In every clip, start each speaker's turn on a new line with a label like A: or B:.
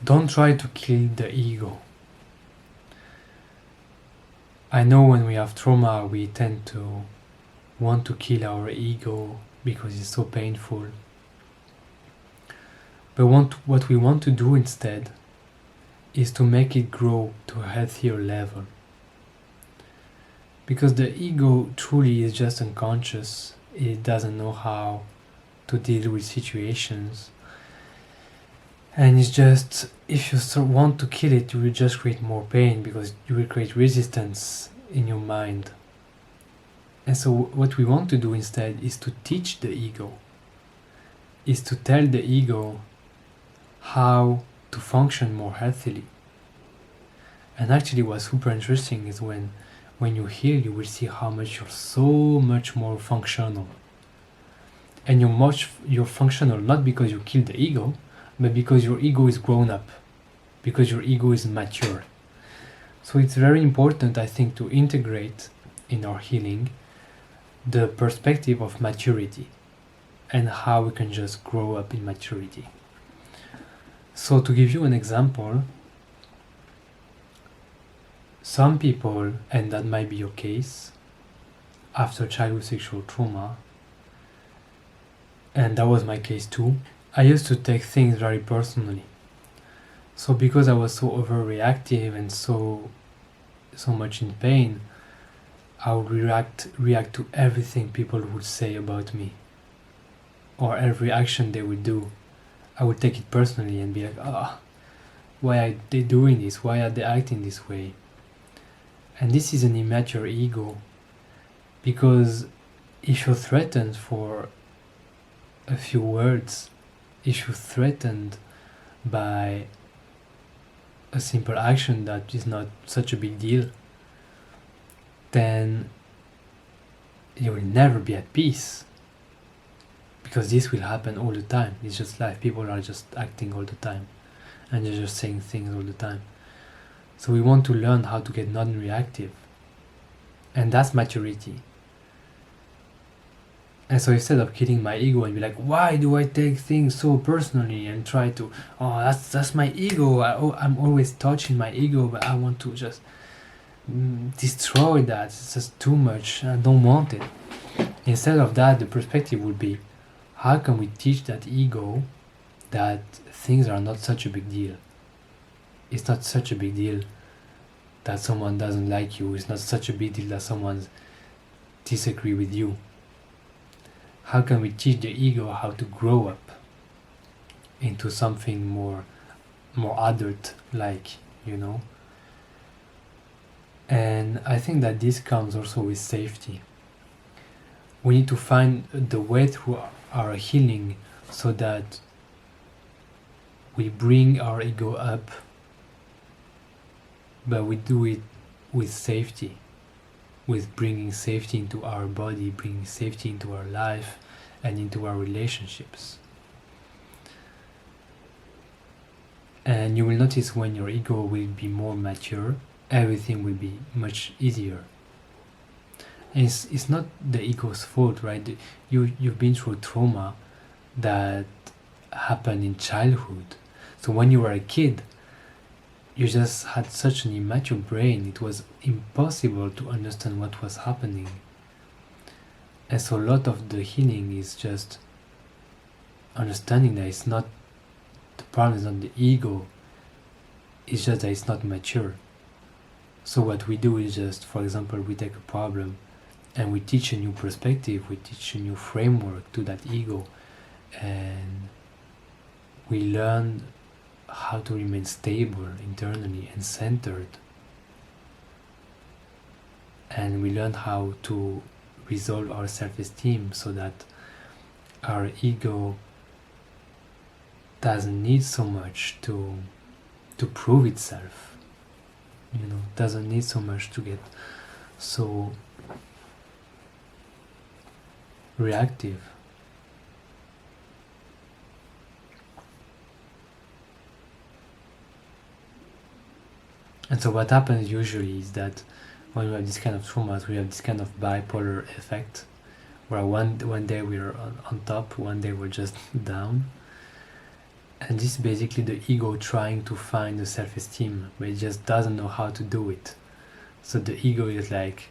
A: don't try to kill the ego. I know when we have trauma, we tend to want to kill our ego because it's so painful. But what we want to do instead is to make it grow to a healthier level. Because the ego truly is just unconscious. It doesn't know how to deal with situations. And it's just, if you want to kill it, you will just create more pain because you will create resistance in your mind. And so what we want to do instead is to teach the ego, is to tell the ego how to function more healthily. And actually what's super interesting is when you heal, you will see how much you're so much more functional. And you're functional not because you killed the ego, but because your ego is grown up, because your ego is mature. So it's very important, I think, to integrate in our healing the perspective of maturity and how we can just grow up in maturity. So to give you an example, some people, and that might be your case, after childhood sexual trauma, and that was my case too, I used to take things very personally. So because I was so overreactive and so much in pain, I would react to everything people would say about me, or every action they would do. I would take it personally and be like, why are they doing this? Why are they acting this way? And this is an immature ego, because if you're threatened for a few words, if you're threatened by a simple action that is not such a big deal, then you will never be at peace, because this will happen all the time. It's just life. People are just acting all the time and they're just saying things all the time. So we want to learn how to get non-reactive, and that's maturity. And so instead of killing my ego and be like, why do I take things so personally, and try to, that's my ego, I'm always touching my ego, but I want to just destroy that, it's just too much, I don't want it. Instead of that, the perspective would be, how can we teach that ego that things are not such a big deal? It's not such a big deal that someone doesn't like you. It's not such a big deal that someone disagrees with you. How can we teach the ego how to grow up into something more adult-like, you know? And I think that this comes also with safety. We need to find the way through our healing so that we bring our ego up, but we do it with safety, with bringing safety into our body, bringing safety into our life and into our relationships. And you will notice when your ego will be more mature, everything will be much easier. And it's not the ego's fault, right? You've been through trauma that happened in childhood. So when you were a kid, you just had such an immature brain, it was impossible to understand what was happening. And so a lot of the healing is just understanding that it's not, the problem is not the ego, it's just that it's not mature. So what we do is just, for example, we take a problem and we teach a new perspective, we teach a new framework to that ego, and we learn how to remain stable internally and centered, and we learn how to resolve our self-esteem so that our ego doesn't need so much to prove itself, you know, doesn't need so much to get so reactive. And so what happens usually is that when we have this kind of traumas, we have this kind of bipolar effect, where one day we're on top, one day we're just down. And this is basically the ego trying to find the self-esteem, but it just doesn't know how to do it. So the ego is like,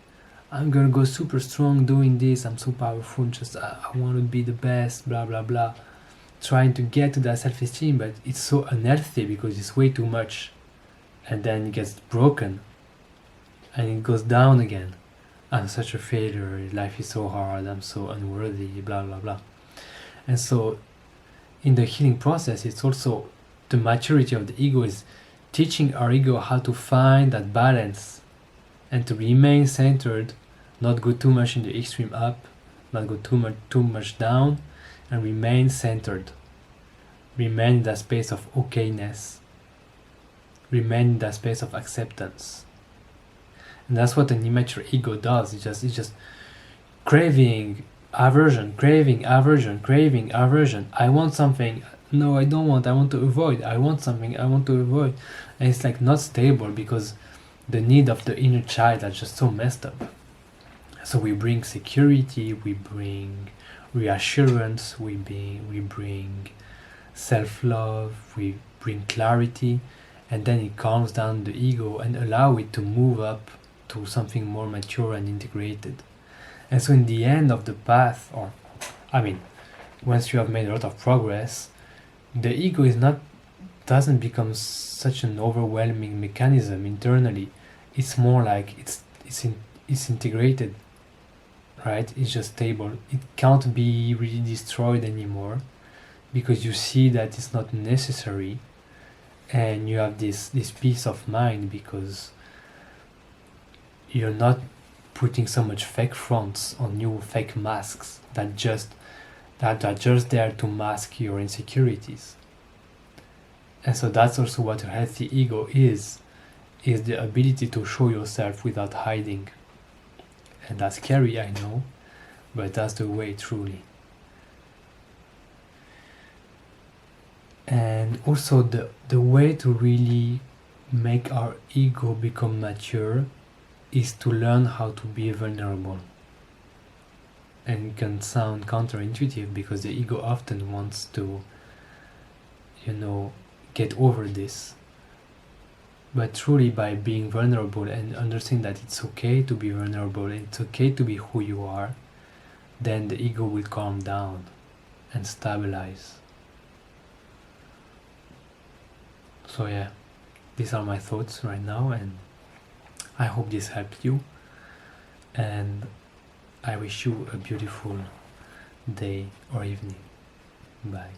A: I'm gonna go super strong doing this, I'm so powerful, just I want to be the best, blah blah blah. Trying to get to that self-esteem, but it's so unhealthy because it's way too much. And then it gets broken and it goes down again. I'm such a failure, life is so hard, I'm so unworthy, blah blah blah. And so in the healing process, it's also the maturity of the ego is teaching our ego how to find that balance and to remain centered, not go too much in the extreme up, not go too much down, and remain centered. Remain in that space of okayness. Remain in that space of acceptance. And that's what an immature ego does. It's just craving, aversion, craving, aversion, craving, aversion. I want something. No, I don't want. I want to avoid. I want something. I want to avoid. And it's like not stable because the need of the inner child are just so messed up. So we bring security, we bring reassurance, we bring self-love, we bring clarity, and then it calms down the ego and allow it to move up to something more mature and integrated. And so in the end of the path, or once you have made a lot of progress, the ego doesn't become such an overwhelming mechanism internally. It's more like it's integrated, right? It's just stable. It can't be really destroyed anymore because you see that it's not necessary, and you have this peace of mind because you're not putting so much fake fronts on you, fake masks that are just there to mask your insecurities. And so that's also what a healthy ego is the ability to show yourself without hiding. And that's scary, I know, but that's the way truly. And also the way to really make our ego become mature is to learn how to be vulnerable. And it can sound counterintuitive because the ego often wants to, get over this. But truly, by being vulnerable and understanding that it's okay to be vulnerable and it's okay to be who you are, then the ego will calm down and stabilize. So yeah, these are my thoughts right now, and I hope this helped you, and I wish you a beautiful day or evening. Bye.